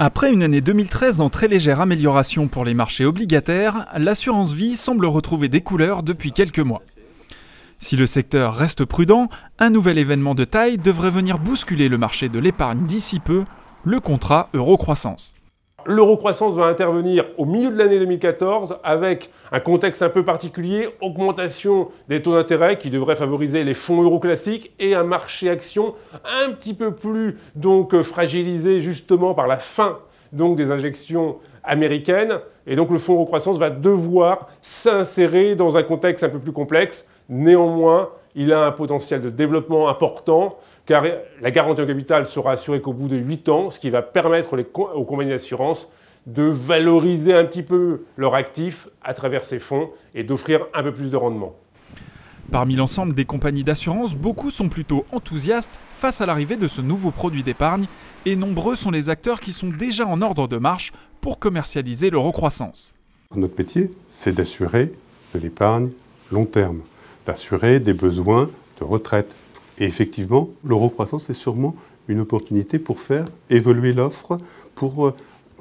Après une année 2013 en très légère amélioration pour les marchés obligataires, l'assurance vie semble retrouver des couleurs depuis quelques mois. Si le secteur reste prudent, un nouvel événement de taille devrait venir bousculer le marché de l'épargne d'ici peu, le contrat Eurocroissance. L'Eurocroissance va intervenir au milieu de l'année 2014 avec un contexte un peu particulier, augmentation des taux d'intérêt qui devrait favoriser les fonds euro classiques et un marché action un petit peu plus fragilisé justement par la fin des injections américaines. Et donc le fonds Eurocroissance va devoir s'insérer dans un contexte un peu plus complexe. Néanmoins, il a un potentiel de développement important car la garantie en capital sera assurée qu'au bout de 8 ans, ce qui va permettre aux compagnies d'assurance de valoriser un petit peu leurs actifs à travers ces fonds et d'offrir un peu plus de rendement. Parmi l'ensemble des compagnies d'assurance, beaucoup sont plutôt enthousiastes face à l'arrivée de ce nouveau produit d'épargne et nombreux sont les acteurs qui sont déjà en ordre de marche pour commercialiser l'Eurocroissance. Notre métier, c'est d'assurer de l'épargne long terme, d'assurer des besoins de retraite. Et effectivement, l'Eurocroissance est sûrement une opportunité pour faire évoluer l'offre, pour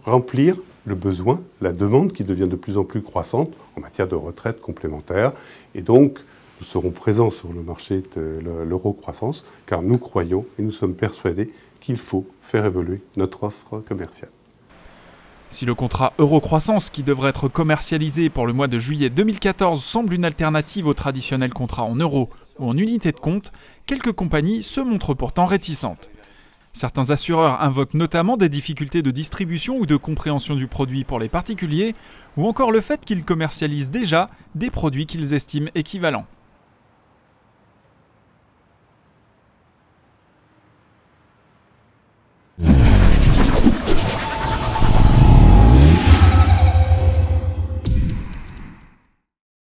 remplir le besoin, la demande qui devient de plus en plus croissante en matière de retraite complémentaire. Et donc, nous serons présents sur le marché de l'Eurocroissance car nous croyons et nous sommes persuadés qu'il faut faire évoluer notre offre commerciale. Si le contrat Eurocroissance qui devrait être commercialisé pour le mois de juillet 2014 semble une alternative au traditionnel contrat en euros ou en unité de compte, quelques compagnies se montrent pourtant réticentes. Certains assureurs invoquent notamment des difficultés de distribution ou de compréhension du produit pour les particuliers, ou encore le fait qu'ils commercialisent déjà des produits qu'ils estiment équivalents.